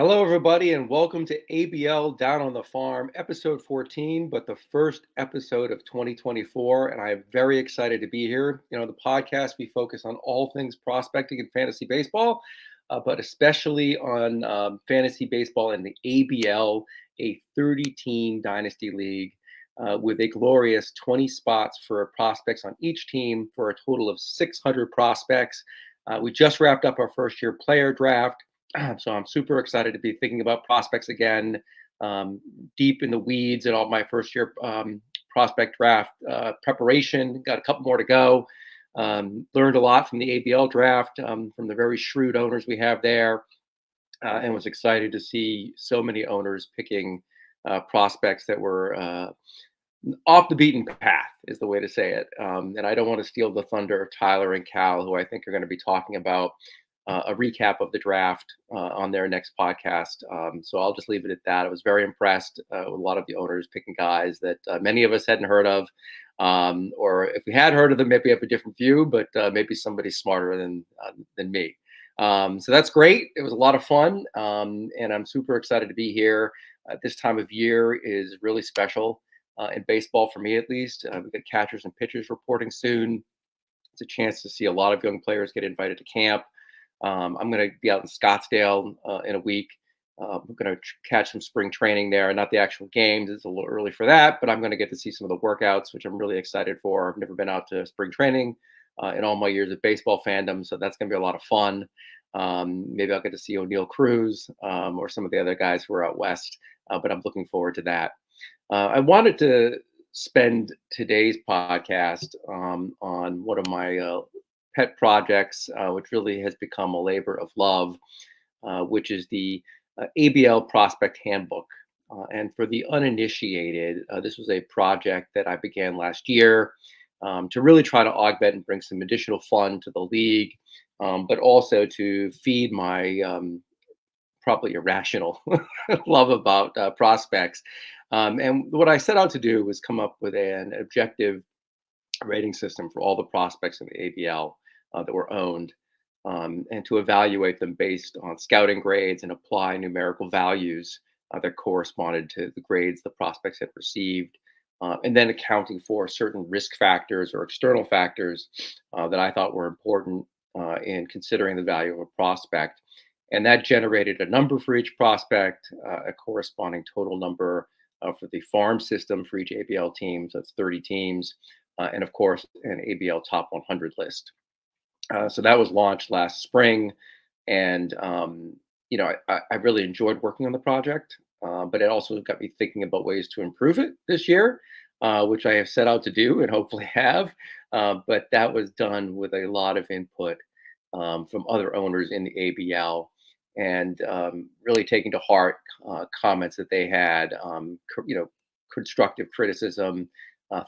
Hello, everybody, and welcome to ABL Down on the Farm, episode 14, but the first episode of 2024. And I'm very excited to be here. The podcast, we focus on all things prospecting and fantasy baseball, but especially on fantasy baseball in the ABL, a 30-team dynasty league with a glorious 20 spots for prospects on each team for a total of 600 prospects. We just wrapped up our first year player draft. So I'm super excited to be thinking about prospects again, deep in the weeds in all my first year prospect draft preparation. Got a couple more to go. Learned a lot from the ABL draft, from the very shrewd owners we have there, and was excited to see so many owners picking prospects that were off the beaten path, is the way to say it. And I don't want to steal the thunder of Tyler and Cal, who I think are going to be talking about a recap of the draft on their next podcast. So I'll just leave it at that. I was very impressed with a lot of the owners picking guys that many of us hadn't heard of. Or if we had heard of them, maybe we have a different view, but maybe somebody smarter than me. So that's great. It was a lot of fun. And I'm super excited to be here. This time of year is really special in baseball, for me at least. We've got catchers and pitchers reporting soon. It's a chance to see a lot of young players get invited to camp. I'm going to be out in Scottsdale in a week. I'm going to catch some spring training there, not the actual games. It's a little early for that, but I'm going to get to see some of the workouts, which I'm really excited for. I've never been out to spring training in all my years of baseball fandom, so that's going to be a lot of fun. Maybe I'll get to see O'Neill Cruz or some of the other guys who are out west, but I'm looking forward to that. I wanted to spend today's podcast on one of my pet projects, which really has become a labor of love, which is the ABL Prospect Handbook. And for the uninitiated, this was a project that I began last year to really try to augment and bring some additional fun to the league, but also to feed my probably irrational love about prospects. And what I set out to do was come up with an objective rating system for all the prospects in the ABL that were owned, and to evaluate them based on scouting grades and apply numerical values that corresponded to the grades the prospects had received, and then accounting for certain risk factors or external factors that I thought were important in considering the value of a prospect. And that generated a number for each prospect, a corresponding total number for the farm system for each ABL team. So that's 30 teams. And of course, an ABL top 100 list. So that was launched last spring. And, I really enjoyed working on the project, but it also got me thinking about ways to improve it this year, which I have set out to do and hopefully have. But that was done with a lot of input from other owners in the ABL, and really taking to heart comments that they had, constructive criticism,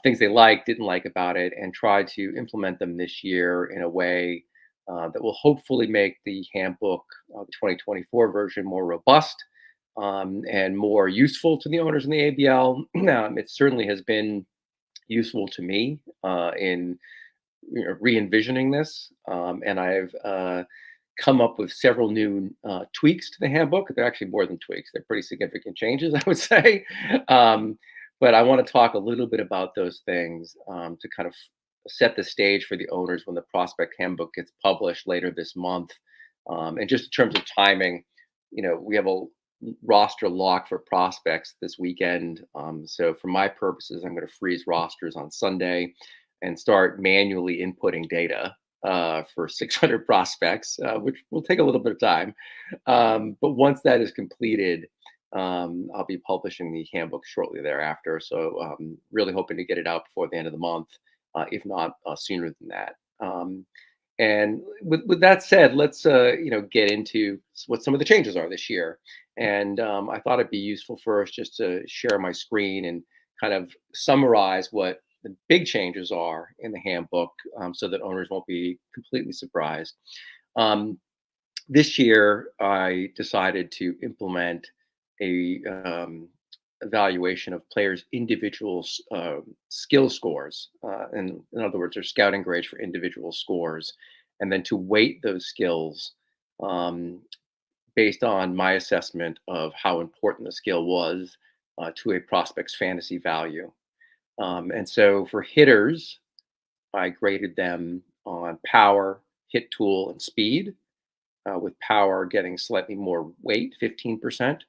things they liked, didn't like about it, and try to implement them this year in a way that will hopefully make the handbook, the 2024 version, more robust and more useful to the owners in the ABL. It certainly has been useful to me in re-envisioning this, and I've come up with several new tweaks to the handbook. They're actually more than tweaks; they're pretty significant changes, I would say. But I want to talk a little bit about those things to kind of set the stage for the owners when the prospect handbook gets published later this month. And just in terms of timing, we have a roster lock for prospects this weekend. So for my purposes, I'm going to freeze rosters on Sunday and start manually inputting data for 600 prospects, which will take a little bit of time. But once that is completed, I'll be publishing the handbook shortly thereafter. So really hoping to get it out before the end of the month, if not sooner than that. And with that said, let's get into what some of the changes are this year. And I thought it'd be useful first just to share my screen and kind of summarize what the big changes are in the handbook, so that owners won't be completely surprised. This year, I decided to implement a evaluation of players' individual skill scores. And in other words, their scouting grades for individual scores, and then to weight those skills based on my assessment of how important the skill was to a prospect's fantasy value. And so for hitters, I graded them on power, hit tool, and speed, with power getting slightly more weight, 15%,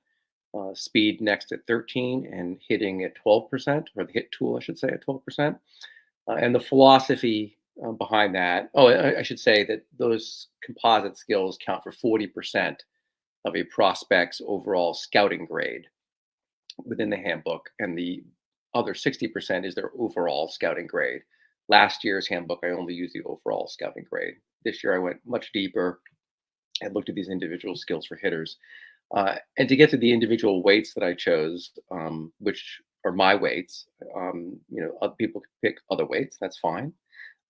speed next at 13, and hitting at 12%, or the hit tool, I should say, at 12%. And the philosophy behind that, oh, I should say that those composite skills count for 40% of a prospect's overall scouting grade within the handbook, and the other 60% is their overall scouting grade. Last year's handbook, I only used the overall scouting grade. This year, I went much deeper and looked at these individual skills for hitters. And to get to the individual weights that I chose, which are my weights, other people can pick other weights. That's fine.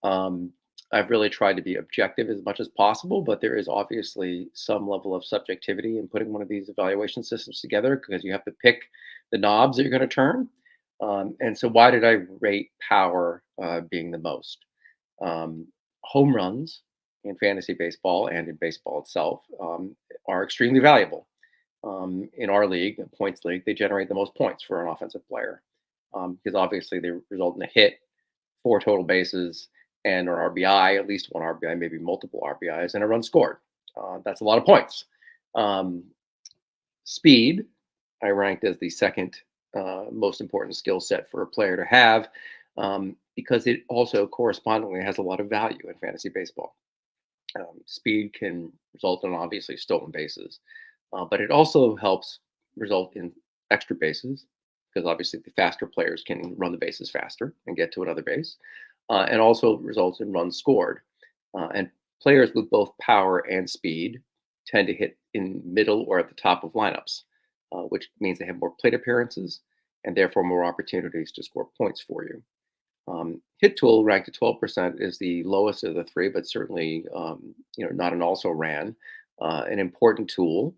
Um, I've really tried to be objective as much as possible, but there is obviously some level of subjectivity in putting one of these evaluation systems together because you have to pick the knobs that you're going to turn. And so, why did I rate power being the most? Home runs in fantasy baseball and in baseball itself are extremely valuable. In our league, the points league, they generate the most points for an offensive player because obviously they result in a hit, four total bases, and an RBI, at least one RBI, maybe multiple RBIs, and a run scored. That's a lot of points. Um, Speed, I ranked as the second most important skill set for a player to have because it also correspondingly has a lot of value in fantasy baseball. Speed can result in obviously stolen bases, but it also helps result in extra bases because obviously the faster players can run the bases faster and get to another base, and also results in runs scored. And players with both power and speed tend to hit in middle or at the top of lineups, which means they have more plate appearances and therefore more opportunities to score points for you. Hit tool ranked at 12% is the lowest of the three, but certainly not an also ran. An important tool.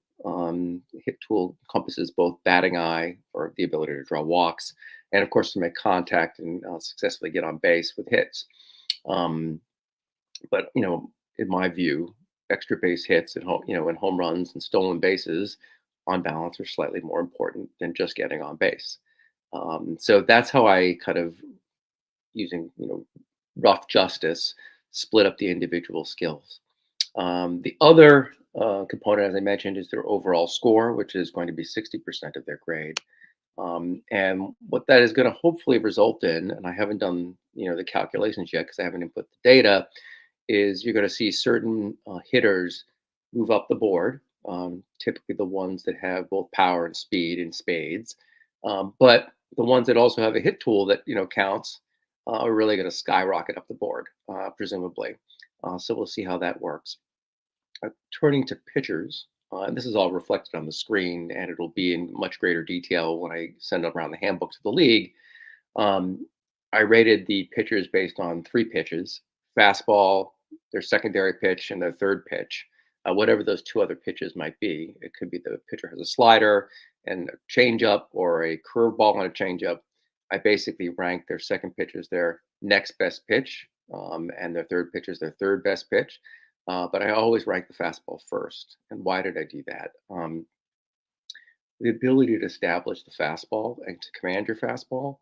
Hit tool encompasses both batting eye or the ability to draw walks, and of course to make contact and successfully get on base with hits. Um, but in my view, extra base hits and and home runs and stolen bases, on balance, are slightly more important than just getting on base. So that's how I kind of using rough justice split up the individual skills. The other component, as I mentioned, is their overall score, which is going to be 60% of their grade. And what that is going to hopefully result in, and I haven't done the calculations yet because I haven't input the data, is you're going to see certain hitters move up the board, typically the ones that have both power and speed in spades, but the ones that also have a hit tool that counts are really going to skyrocket up the board, presumably. So we'll see how that works. Turning to pitchers, and this is all reflected on the screen, and it'll be in much greater detail when I send around the handbook to the league. Um, I rated the pitchers based on three pitches: fastball, their secondary pitch, and their third pitch. Whatever those two other pitches might be, it could be the pitcher has a slider and a changeup, or a curveball and a changeup. I basically ranked their second pitch as their next best pitch, and their third pitch as their third best pitch. But I always rank the fastball first. And why did I do that? The ability to establish the fastball and to command your fastball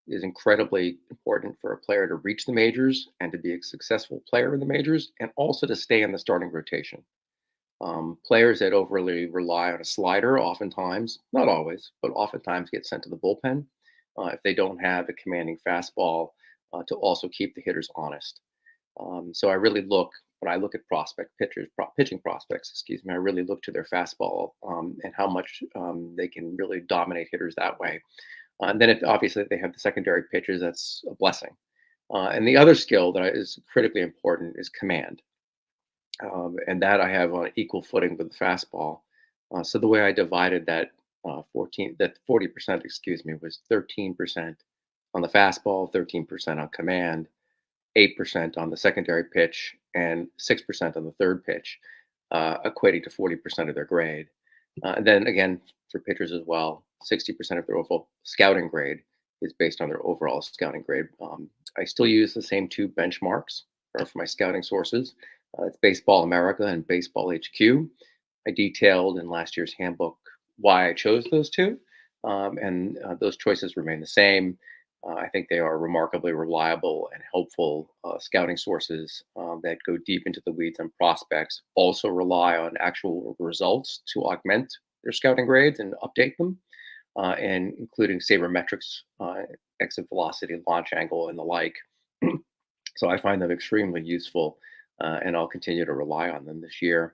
is incredibly important for a player to reach the majors and to be a successful player in the majors, and also to stay in the starting rotation. Players that overly rely on a slider oftentimes, not always, but oftentimes get sent to the bullpen if they don't have a commanding fastball to also keep the hitters honest. So I really look when I look at pitching prospects, excuse me, I really look to their fastball and how much they can really dominate hitters that way. And then, obviously, they have the secondary pitches. That's a blessing. And the other skill that is critically important is command, and that I have on equal footing with the fastball. So the way I divided that 40%, excuse me, was 13% on the fastball, 13% on command, 8% on the secondary pitch, and 6% on the third pitch, equating to 40% of their grade. And then again, for pitchers as well, 60% of their overall scouting grade is based on their overall scouting grade. I still use the same two benchmarks for my scouting sources. It's Baseball America and Baseball HQ. I detailed in last year's handbook why I chose those two, and those choices remain the same. I think they are remarkably reliable and helpful scouting sources that go deep into the weeds on prospects, also rely on actual results to augment their scouting grades and update them, and including sabermetrics, exit velocity, launch angle, and the like. So I find them extremely useful, and I'll continue to rely on them this year.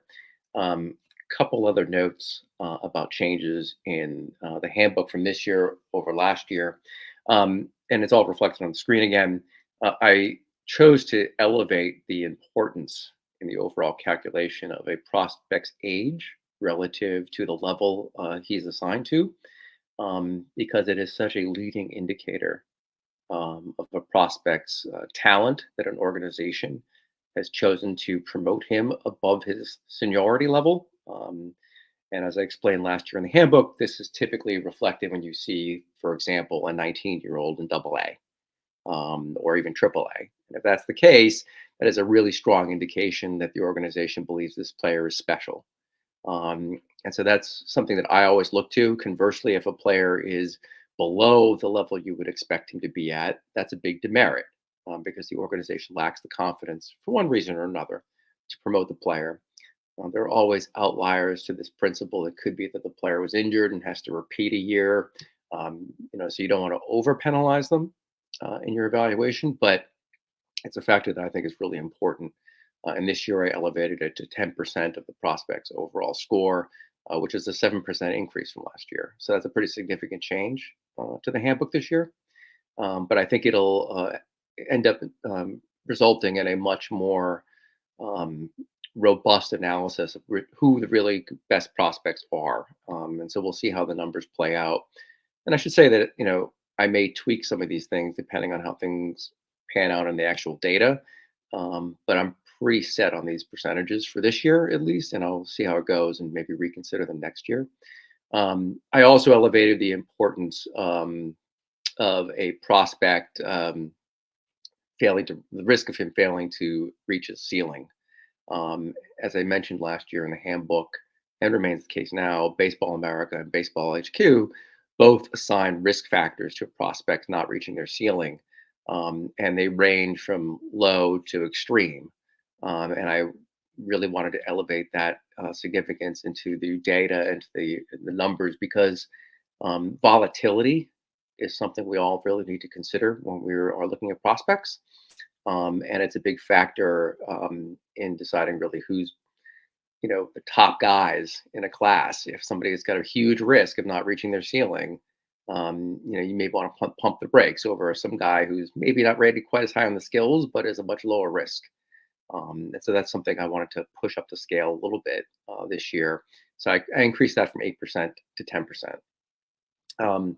Couple other notes about changes in the handbook from this year over last year, and it's all reflected on the screen again. I chose to elevate the importance in the overall calculation of a prospect's age relative to the level he's assigned to, because it is such a leading indicator of a prospect's talent that an organization has chosen to promote him above his seniority level. And as I explained last year in the handbook, this is typically reflected when you see, for example, a 19-year-old in double A, or even triple A. And if that's the case, that is a really strong indication that the organization believes this player is special. And so that's something that I always look to. Conversely, if a player is below the level you would expect him to be at, that's a big demerit, because the organization lacks the confidence for one reason or another to promote the player. There are always outliers to this principle. It could be that the player was injured and has to repeat a year, so you don't want to over penalize them in your evaluation, but it's a factor that I think is really important. And this year I elevated it to 10% of the prospect's overall score, which is a 7% increase from last year. So that's a pretty significant change to the handbook this year. But I think it'll end up resulting in a much more um, robust analysis of who the really best prospects are. And so we'll see how the numbers play out. And I should say that, I may tweak some of these things depending on how things pan out in the actual data. But I'm pretty set on these percentages for this year, at least, and I'll see how it goes and maybe reconsider them next year. I also elevated the importance of a prospect failing to the risk of him failing to reach his ceiling. As I mentioned last year in the handbook, and remains the case now, Baseball America and Baseball HQ both assign risk factors to a prospect not reaching their ceiling, and they range from low to extreme. And I really wanted to elevate that significance into the data and to the numbers, because volatility is something we all really need to consider when we are looking at prospects. And it's a big factor in deciding really who's the top guys in a class. If somebody has got a huge risk of not reaching their ceiling, you may want to pump the brakes over some guy who's maybe not rated quite as high on the skills, but is a much lower risk. And so that's something I wanted to push up the scale a little bit this year. So I increased that from 8% to 10%. Um,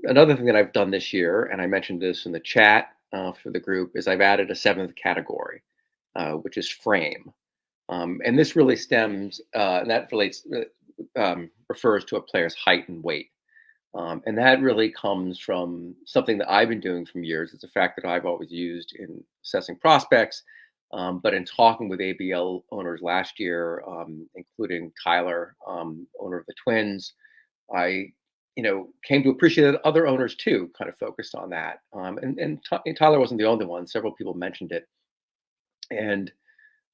Another thing that I've done this year, and I mentioned this in the chat for the group, is I've added a seventh category, which is frame. And this really stems, and that refers to a player's height and weight. And that really comes from something that I've been doing from years. It's a fact that I've always used in assessing prospects. But in talking with ABL owners last year, including Tyler, owner of the Twins, I, came to appreciate that other owners too kind of focused on that. And Tyler wasn't the only one. Several people mentioned it, and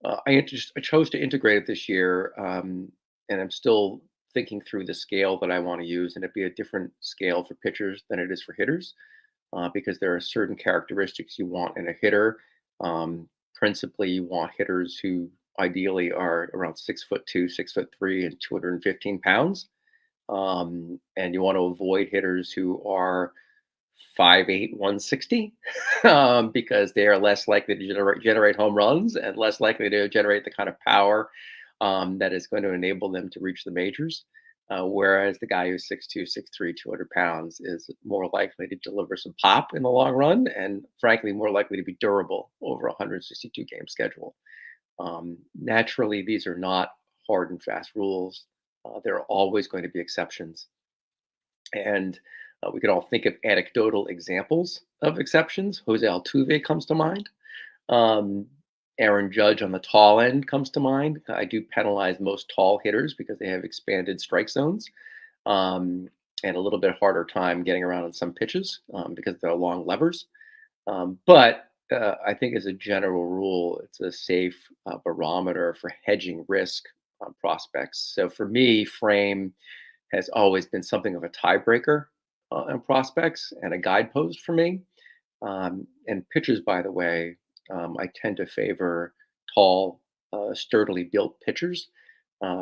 I chose to integrate it this year, and I'm still thinking through the scale that I want to use, and it'd be a different scale for pitchers than it is for hitters, because there are certain characteristics you want in a hitter. Principally, you want hitters who ideally are around 6'2", 6'3", and 215 pounds. And you want to avoid hitters who are 5'8", 160, because they are less likely to generate home runs and less likely to generate the kind of power that is going to enable them to reach the majors. Whereas the guy who's 6'2", 6'3", 200 pounds is more likely to deliver some pop in the long run, and frankly, more likely to be durable over a 162 game schedule. Naturally, these are not hard and fast rules. There are always going to be exceptions. And we can all think of anecdotal examples of exceptions. Jose Altuve comes to mind. Um, Aaron Judge on the tall end comes to mind. I do penalize most tall hitters because they have expanded strike zones, um, and a little bit harder time getting around on some pitches because they're long levers. But I think, as a general rule, it's a safe barometer for hedging risk on prospects. So for me, frame has always been something of a tiebreaker on prospects and a guidepost for me. And pitchers, by the way, I tend to favor tall, sturdily built pitchers.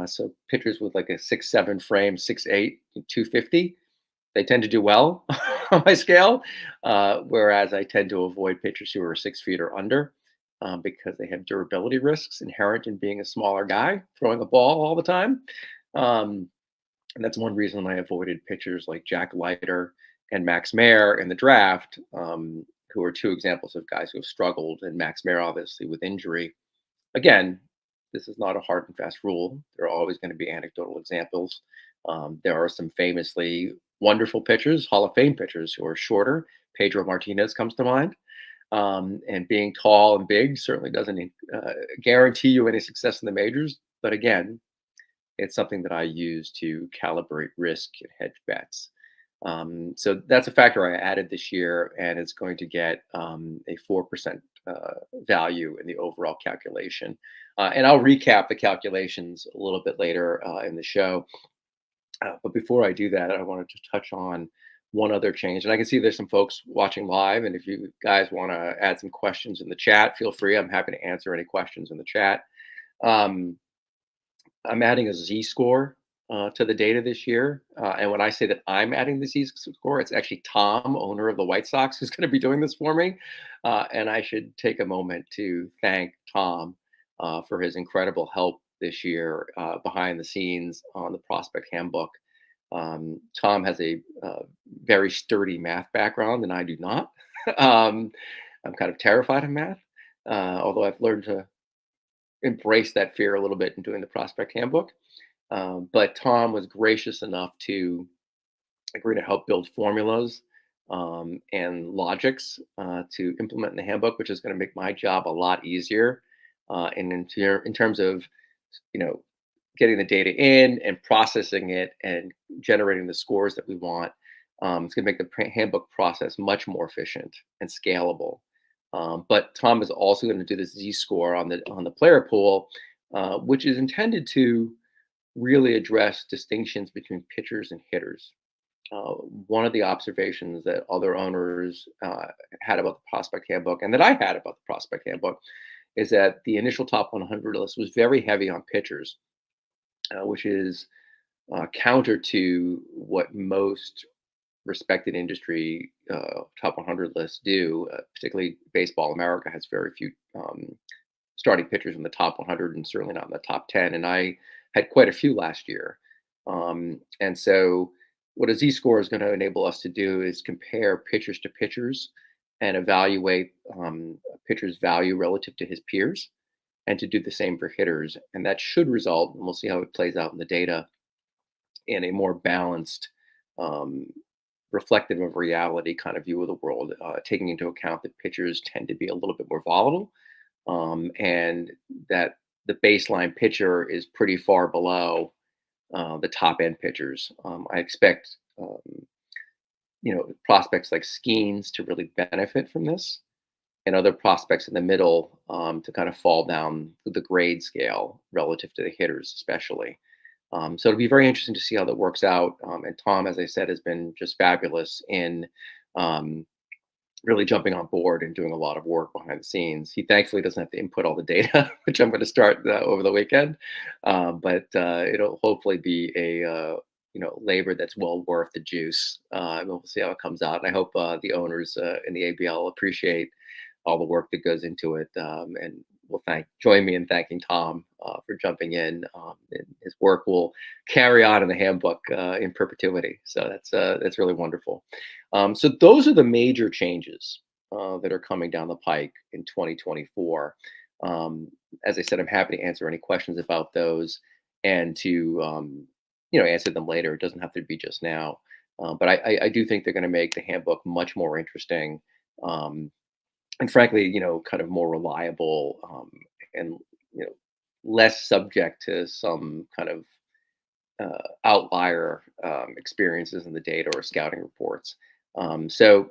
So pitchers with like a 6'7" frame, 6'8", 250, they tend to do well on my scale. Whereas I tend to avoid pitchers who are 6 feet or under because they have durability risks inherent in being a smaller guy throwing a ball all the time. Um, and that's one reason I avoided pitchers like Jack Leiter and Max Mayer in the draft, who are two examples of guys who have struggled. And Max Mayer, obviously, with injury. Again, this is not a hard and fast rule. There are always going to be anecdotal examples. There are some famously wonderful pitchers, Hall of Fame pitchers, who are shorter. Pedro Martinez comes to mind. And being tall and big certainly doesn't guarantee you any success in the majors. But again, it's something that I use to calibrate risk and hedge bets. So that's a factor I added this year, and it's going to get a 4% value in the overall calculation. And I'll recap the calculations a little bit later in the show. But before I do that, I wanted to touch on one other change. And I can see there's some folks watching live. And if you guys want to add some questions in the chat, feel free. I'm happy to answer any questions in the chat. Um, I'm adding a Z score to the data this year. And when I say that I'm adding the Z score, it's actually Tom, owner of the White Sox, who's going to be doing this for me. And I should take a moment to thank Tom for his incredible help this year behind the scenes on the prospect handbook. Tom has a very sturdy math background, and I do not. I'm kind of terrified of math, although I've learned to embrace that fear a little bit in doing the prospect handbook. But Tom was gracious enough to agree to help build formulas and logics to implement in the handbook, which is going to make my job a lot easier. And in terms of, you know, getting the data in and processing it and generating the scores that we want, it's going to make the handbook process much more efficient and scalable. But Tom is also going to do this Z score on the player pool, which is intended to really address distinctions between pitchers and hitters. One of the observations that other owners had about the prospect handbook, and that I had about the prospect handbook, is that the initial top 100 list was very heavy on pitchers, which is counter to what most respected industry top 100 lists do. Particularly Baseball America has very few starting pitchers in the top 100, and certainly not in the top 10. And I had quite a few last year. And so, what a Z score is going to enable us to do is compare pitchers to pitchers and evaluate a pitcher's value relative to his peers, and to do the same for hitters. And that should result, and we'll see how it plays out in the data, in a more balanced, um, reflective of reality kind of view of the world, taking into account that pitchers tend to be a little bit more volatile, and that the baseline pitcher is pretty far below the top end pitchers. I expect, prospects like Skeens to really benefit from this, and other prospects in the middle to kind of fall down the grade scale relative to the hitters, especially. So it'll be very interesting to see how that works out. And Tom, as I said, has been just fabulous in um, really jumping on board and doing a lot of work behind the scenes. He thankfully doesn't have to input all the data, which I'm going to start over the weekend. But it'll hopefully be a labor that's well worth the juice. And we'll see how it comes out. And I hope the owners in the ABL appreciate all the work that goes into it, and will join me in thanking Tom for jumping in. And his work will carry on in the handbook in perpetuity. So that's really wonderful. So those are the major changes that are coming down the pike in 2024. As I said, I'm happy to answer any questions about those, and to answer them later. It doesn't have to be just now. But I do think they're going to make the handbook much more interesting. and frankly, kind of more reliable, and you know, less subject to some kind of outlier experiences in the data or scouting reports. So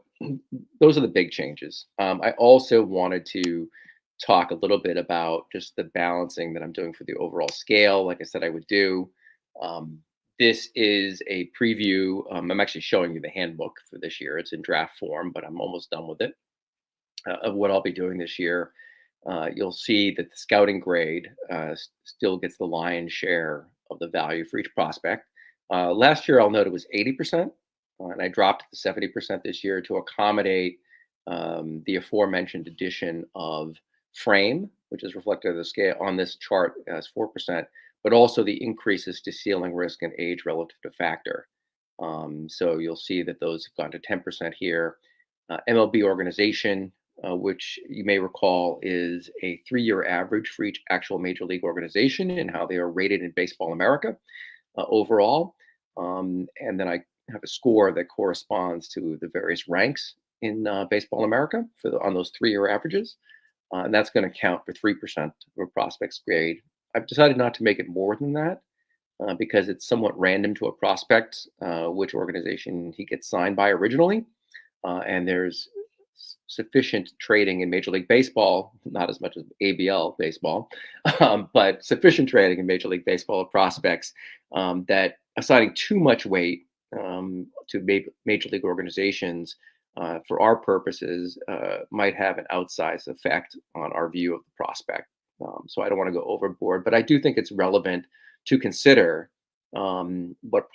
those are the big changes. I also wanted to talk a little bit about just the balancing that I'm doing for the overall scale. Like I said, I would do. Um, this is a preview. I'm actually showing you the handbook for this year. It's in draft form, but I'm almost done with it, of what I'll be doing this year. You'll see that the scouting grade still gets the lion's share of the value for each prospect. Last year, I'll note it was 80%, and I dropped it to 70% this year to accommodate the aforementioned addition of frame, which is reflected on the scale on this chart as 4%, but also the increases to ceiling risk and age relative to factor. So you'll see that those have gone to 10% here. MLB organization, which you may recall is a 3-year average for each actual major league organization and how they are rated in Baseball America overall. And then I have a score that corresponds to the various ranks in Baseball America on those 3-year averages. And that's going to count for 3% of a prospect's grade. I've decided not to make it more than that because it's somewhat random to a prospect which organization he gets signed by originally. And there's sufficient trading in Major League Baseball, not as much as ABL baseball, but sufficient trading in Major League Baseball of prospects that assigning too much weight to major league organizations for our purposes might have an outsized effect on our view of the prospect. So I don't want to go overboard, but I do think it's relevant to consider what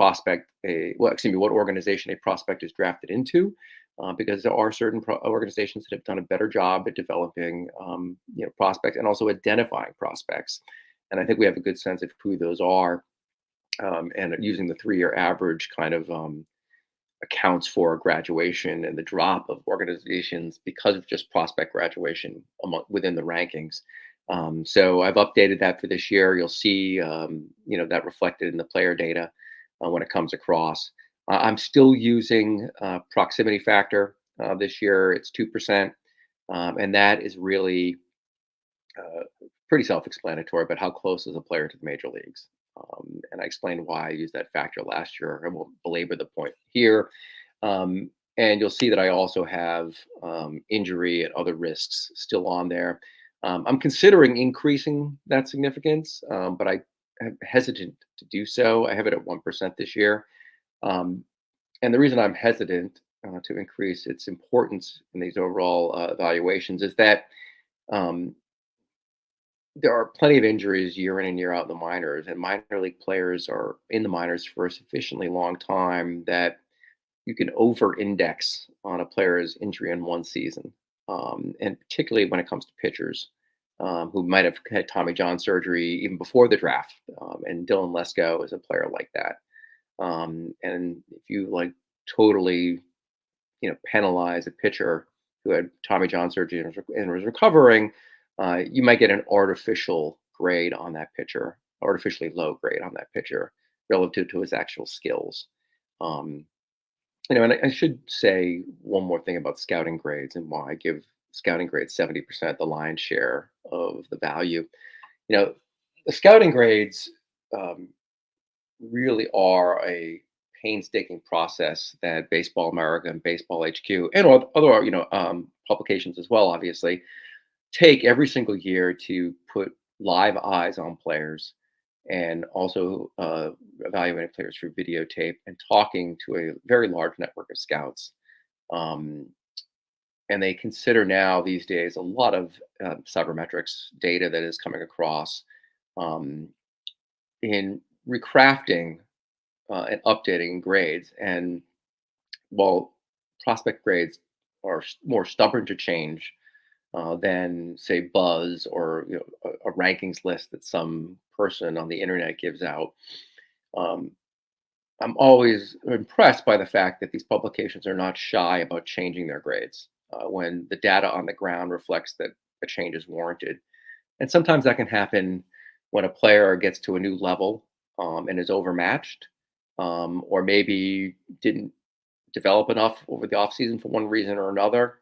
organization a prospect is drafted into, because there are certain organizations that have done a better job at developing, prospects and also identifying prospects. And I think we have a good sense of who those are. And using the 3-year average kind of accounts for graduation and the drop of organizations because of just prospect graduation within the rankings. So I've updated that for this year. You'll see, that reflected in the player data when it comes across. I'm still using proximity factor this year. It's 2%, and that is really pretty self-explanatory. But how close is a player to the major leagues? And I explained why I used that factor last year. I won't belabor the point here. And you'll see that I also have injury and other risks still on there. I'm considering increasing that significance, but I am hesitant to do so. I have it at 1% this year. And the reason I'm hesitant to increase its importance in these overall evaluations is that um, there are plenty of injuries year in and year out in the minors, and minor league players are in the minors for a sufficiently long time that you can over-index on a player's injury in one season, and particularly when it comes to pitchers who might have had Tommy John surgery even before the draft. And Dylan Lesko is a player like that. And if you totally, penalize a pitcher who had Tommy John surgery and was recovering, you might get an artificial grade on that pitcher, artificially low grade on that pitcher relative to his actual skills. Um, and I should say one more thing about scouting grades and why I give scouting grades 70%, the lion's share of the value. You know, the scouting grades um, really are a painstaking process that Baseball America and Baseball HQ and other publications as well, obviously, take every single year to put live eyes on players and also evaluating players through videotape and talking to a very large network of scouts. Um, and they consider now these days a lot of cybermetrics data that is coming across um, in recrafting and updating grades. And while prospect grades are more stubborn to change than say buzz or a rankings list that some person on the internet gives out. Um, I'm always impressed by the fact that these publications are not shy about changing their grades when the data on the ground reflects that a change is warranted. And sometimes that can happen when a player gets to a new level and is overmatched, or maybe didn't develop enough over the offseason for one reason or another.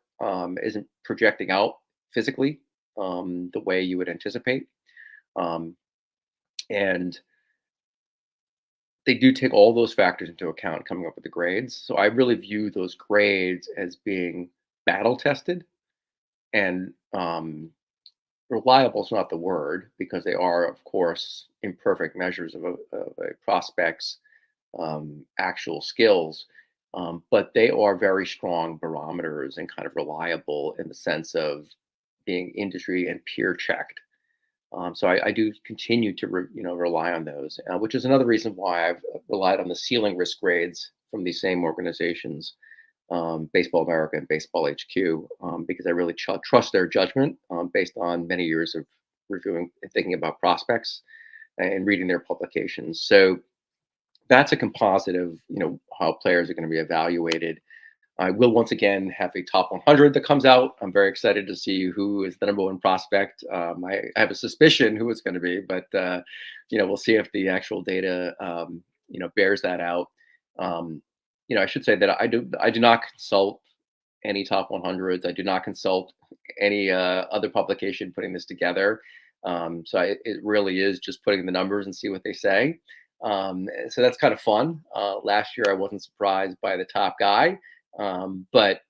isn't projecting out physically the way you would anticipate. Um, and they do take all those factors into account coming up with the grades. So I really view those grades as being battle tested and reliable is not the word because they are, of course, imperfect measures of a prospect's actual skills. But they are very strong barometers and kind of reliable in the sense of being industry and peer checked. So I do continue to rely on those, which is another reason why I've relied on the ceiling risk grades from these same organizations, Baseball America and Baseball HQ, because I really trust their judgment based on many years of reviewing and thinking about prospects and reading their publications. So that's a composite of how players are going to be evaluated. I will once again have a top 100 that comes out. I'm very excited to see who is the number one prospect. I have a suspicion who it's going to be, but we'll see if the actual data bears that out. Um, I should say that I do not consult any top 100s. I do not consult any other publication putting this together. It really is just putting the numbers and see what they say. So that's kind of fun. Last year I wasn't surprised by the top guy. But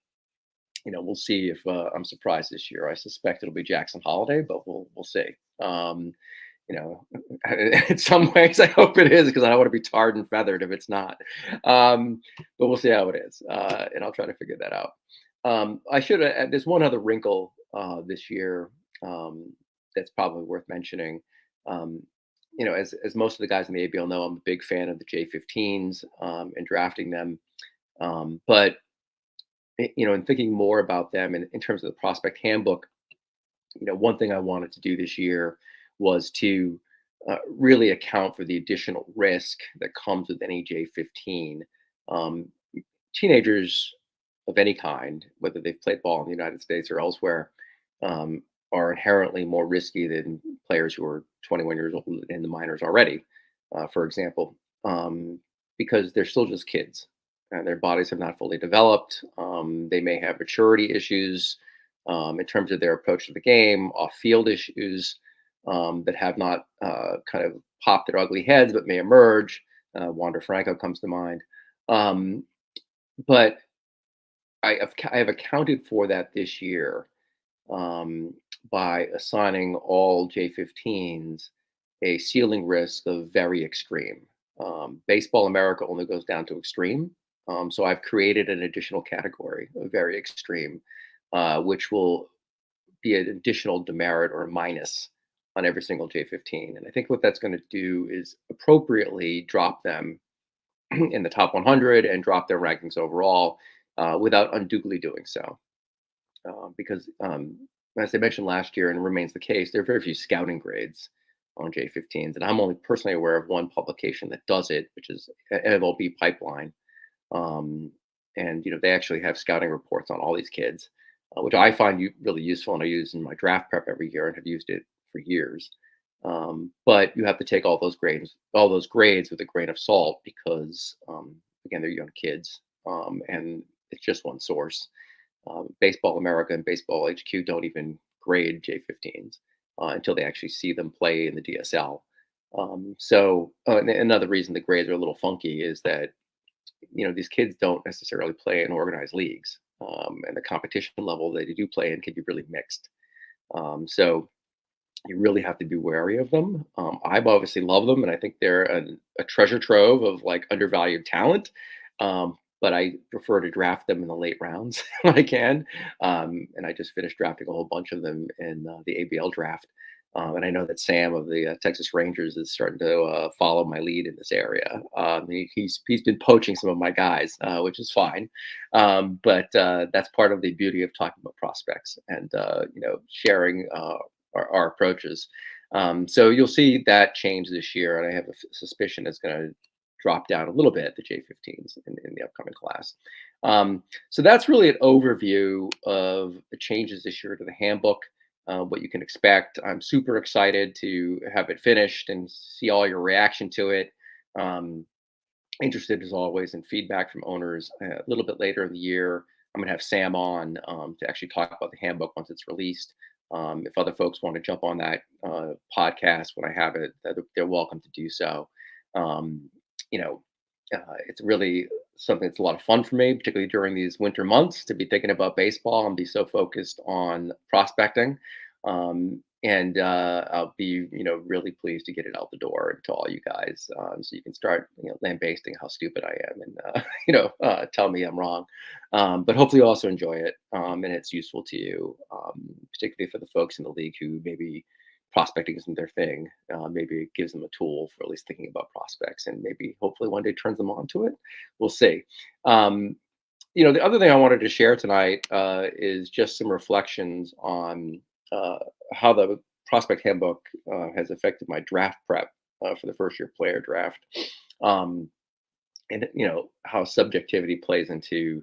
we'll see if I'm surprised this year. I suspect it'll be Jackson Holiday, but we'll see. You know, in some ways, I hope it is because I don't want to be tarred and feathered if it's not. But we'll see how it is, and I'll try to figure that out. I should. There's one other wrinkle this year that's probably worth mentioning. Um, as most of the guys in the ABL know, I'm a big fan of the J15s and drafting them. But in thinking more about them in terms of the prospect handbook, one thing I wanted to do this year was to really account for the additional risk that comes with any J15. Um, Teenagers of any kind, whether they've played ball in the United States or elsewhere, um, are inherently more risky than players who are 21 years old in the minors already, for example, because they're still just kids. Their bodies have not fully developed. They may have maturity issues in terms of their approach to the game, off-field issues that have not kind of popped their ugly heads, but may emerge. Wander Franco comes to mind. Um, but I have accounted for that this year um, by assigning all J15s a ceiling risk of very extreme. Baseball America only goes down to extreme. So I've created an additional category of very extreme, which will be an additional demerit or a minus on every single J15. And I think what that's going to do is appropriately drop them in the top 100 and drop their rankings overall without unduly doing so. Because, as I mentioned last year, and it remains the case, there are very few scouting grades on J15s. And I'm only personally aware of one publication that does it, which is MLB Pipeline. Um, and they actually have scouting reports on all these kids, which I find really useful, and I use in my draft prep every year, and have used it for years. But you have to take all those grades with a grain of salt because, again, they're young kids, and it's just one source. Baseball America and Baseball HQ don't even grade J15s until they actually see them play in the DSL. Another reason the grades are a little funky is that these kids don't necessarily play in organized leagues, and the competition level that they do play in can be really mixed. So you really have to be wary of them. I obviously love them, and I think they're a treasure trove of like undervalued talent. But I prefer to draft them in the late rounds when I can. And I just finished drafting a whole bunch of them in the ABL draft. And I know that Sam of the Texas Rangers is starting to follow my lead in this area. He's been poaching some of my guys, which is fine. But that's part of the beauty of talking about prospects and sharing our approaches. So you'll see that change this year, and I have a suspicion it's going to drop down a little bit, the J15s in the upcoming class. So that's really an overview of the changes this year to the handbook, what you can expect. I'm super excited to have it finished and see all your reaction to it. Um, Interested as always in feedback from owners a little bit later in the year. I'm going to have Sam on to actually talk about the handbook once it's released. If other folks want to jump on that podcast when I have it, they're welcome to do so. Um, you know, it's really something that's a lot of fun for me, particularly during these winter months, to be thinking about baseball and be so focused on prospecting. And I'll be, really pleased to get it out the door to all you guys, so you can start, lambasting how stupid I am and, tell me I'm wrong. But hopefully you also enjoy it, and it's useful to you, particularly for the folks in the league who maybe prospecting isn't their thing. Maybe it gives them a tool for at least thinking about prospects, and maybe hopefully one day turns them on to it. We'll see. Um, the other thing I wanted to share tonight is just some reflections on uh, how the prospect handbook has affected my draft prep for the first year player draft. Um, and how subjectivity plays into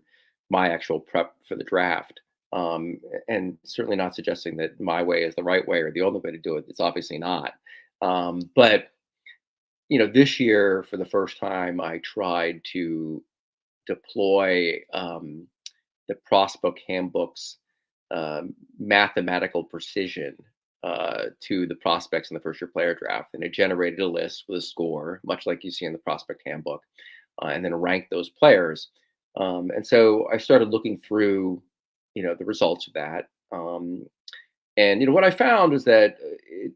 my actual prep for the draft, and certainly not suggesting that my way is the right way or the only way to do it. It's obviously not. But this year for the first time I tried to deploy the prospect handbook's mathematical precision to the prospects in the first year player draft, and it generated a list with a score much like you see in the prospect handbook, and then rank those players. And so I started looking through, the results of that. And what I found is that it,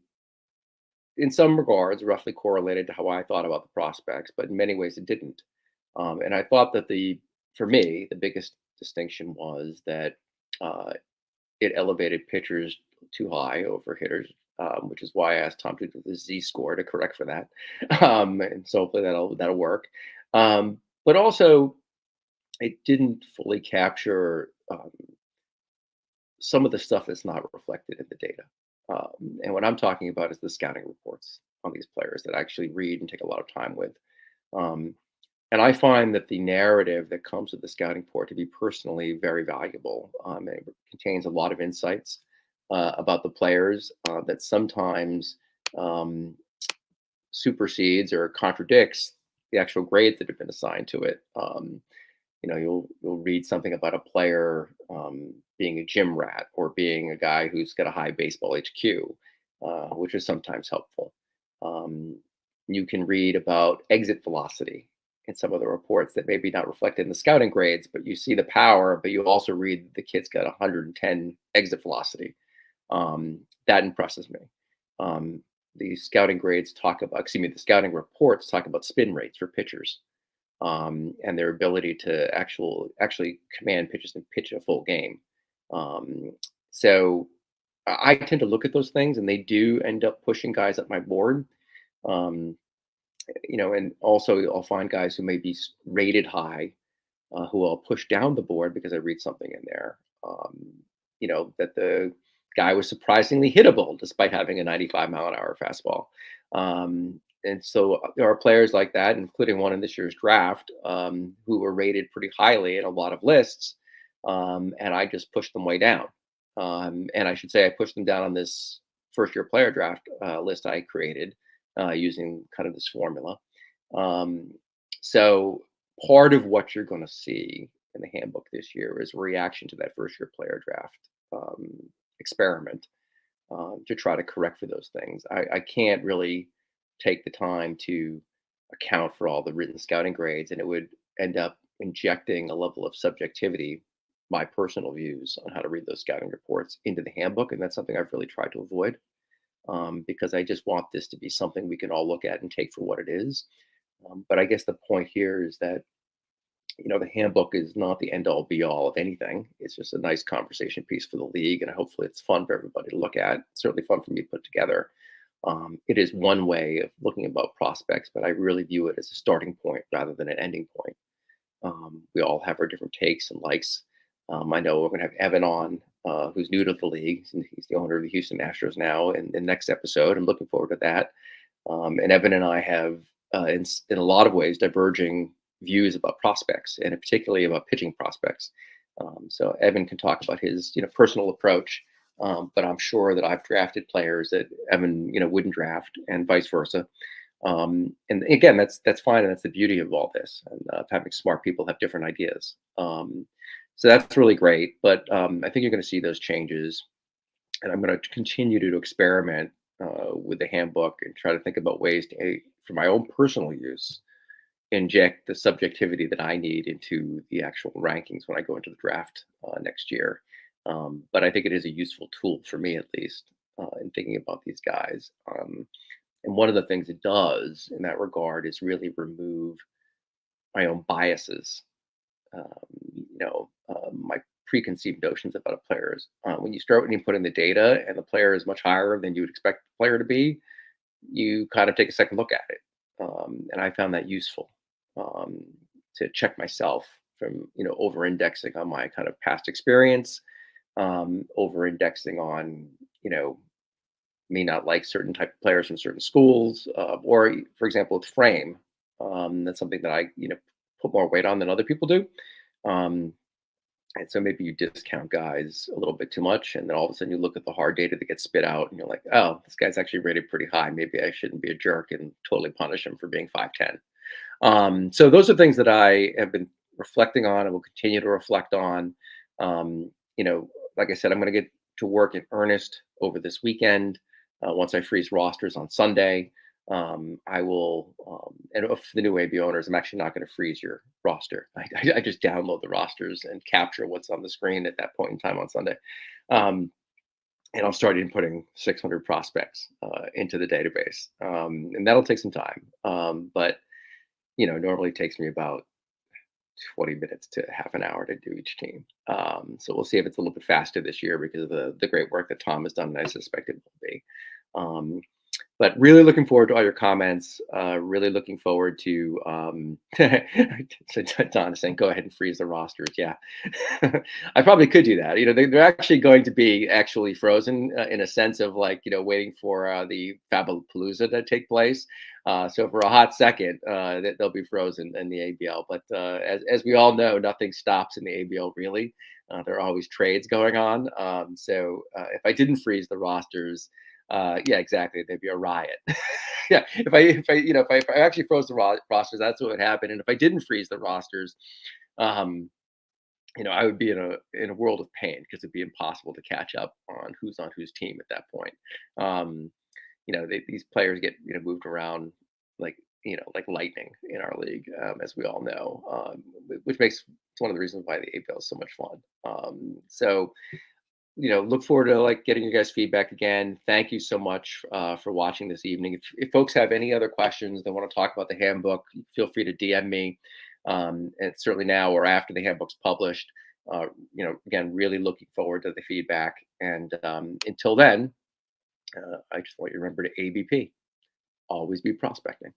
in some regards, roughly correlated to how I thought about the prospects, but in many ways it didn't. And I thought that for me, the biggest distinction was that uh, it elevated pitchers too high over hitters, which is why I asked Tom to do the Z score to correct for that. And so hopefully that'll work. But also, it didn't fully capture some of the stuff that's not reflected in the data. And what I'm talking about is the scouting reports on these players that I actually read and take a lot of time with. Um, and I find that the narrative that comes with the scouting report to be personally very valuable. It contains a lot of insights about the players that sometimes um, supersedes or contradicts the actual grades that have been assigned to it. You'll read something about a player being a gym rat or being a guy who's got a high baseball HQ, which is sometimes helpful. Um, you can read about exit velocity in some of the reports that maybe not reflected in the scouting grades, but you see the power. But you also read the kid's got 110 exit velocity. That impresses me. Um, the scouting grades talk about, excuse me, the scouting reports talk about spin rates for pitchers, and their ability to actually command pitches and pitch a full game. Um, so I tend to look at those things, and they do end up pushing guys up my board. Um, and also I'll find guys who may be rated high, who I'll push down the board because I read something in there. That the guy was surprisingly hittable despite having a 95-mile-an-hour fastball. And so there are players like that, including one in this year's draft, who were rated pretty highly in a lot of lists. And I just pushed them way down. And I should say I pushed them down on this first year player draft list I created using kind of this formula. Um, so part of what you're going to see in the handbook this year is a reaction to that first year player draft um, experiment, to try to correct for those things. I can't really take the time to account for all the written scouting grades, and it would end up injecting a level of subjectivity, my personal views on how to read those scouting reports, into the handbook. And that's something I've really tried to avoid, because I just want this to be something we can all look at and take for what it is. But I guess the point here is that the handbook is not the end all be all of anything. It's just a nice conversation piece for the league, and hopefully it's fun for everybody to look at. It's certainly fun for me to put together. It is one way of looking about prospects, but I really view it as a starting point rather than an ending point. We all have our different takes and likes. I know we're going to have Evan on, who's new to the league. And he's the owner of the Houston Astros now. In the next episode, I'm looking forward to that. And Evan and I have, in a lot of ways, diverging views about prospects, and particularly about pitching prospects. So Evan can talk about his, personal approach. But I'm sure that I've drafted players that Evan, wouldn't draft, and vice versa. And again, that's fine, and that's the beauty of all this, and having smart people have different ideas. So that's really great. But I think you're going to see those changes, and I'm going to continue to experiment with the handbook and try to think about ways to, for my own personal use, inject the subjectivity that I need into the actual rankings when I go into the draft next year. But I think it is a useful tool for me, at least, in thinking about these guys. And one of the things it does in that regard is really remove my own biases, my preconceived notions about a player. When you put in the data and the player is much higher than you would expect the player to be, you kind of take a second look at it. And I found that useful, um, to check myself from, over indexing on my kind of past experience, over indexing on, may not like certain type of players from certain schools, or for example, with frame. That's something that I, put more weight on than other people do. Um, and so maybe you discount guys a little bit too much, and then all of a sudden you look at the hard data that gets spit out, and you're like, oh, this guy's actually rated pretty high. Maybe I shouldn't be a jerk and totally punish him for being 5'10". So those are things that I have been reflecting on and will continue to reflect on. Um, you know, like I said, I'm going to get to work in earnest over this weekend. Once I freeze rosters on Sunday, I will. And for the new AB owners, I'm actually not going to freeze your roster. I just download the rosters and capture what's on the screen at that point in time on Sunday. Um, and I'll start inputting 600 prospects into the database, and that'll take some time. But normally it takes me about 20 minutes to half an hour to do each team. So we'll see if it's a little bit faster this year because of the great work that Tom has done, and I suspect it will be. Um, but really looking forward to all your comments. Really looking forward to so Don is saying, go ahead and freeze the rosters. Yeah, I probably could do that. They're actually going to be actually frozen in a sense of like waiting for the Fabapalooza to take place. So for a hot second, they'll be frozen in the ABL. But as we all know, nothing stops in the ABL really. There are always trades going on. So if I didn't freeze the rosters, yeah, exactly, there'd be a riot. Yeah, if I actually froze the rosters, that's what would happen. And if I didn't freeze the rosters, um, I would be in a world of pain because it'd be impossible to catch up on whose team at that point. Um, these players get moved around like like lightning in our league, as we all know, which makes it's one of the reasons why the APL is so much fun. So look forward to like getting your guys feedback again. Thank you so much for watching this evening. If folks have any other questions, they want to talk about the handbook, feel free to DM me. And certainly now or after the handbook's published. Again, really looking forward to the feedback. And until then, I just want you to remember to ABP, always be prospecting.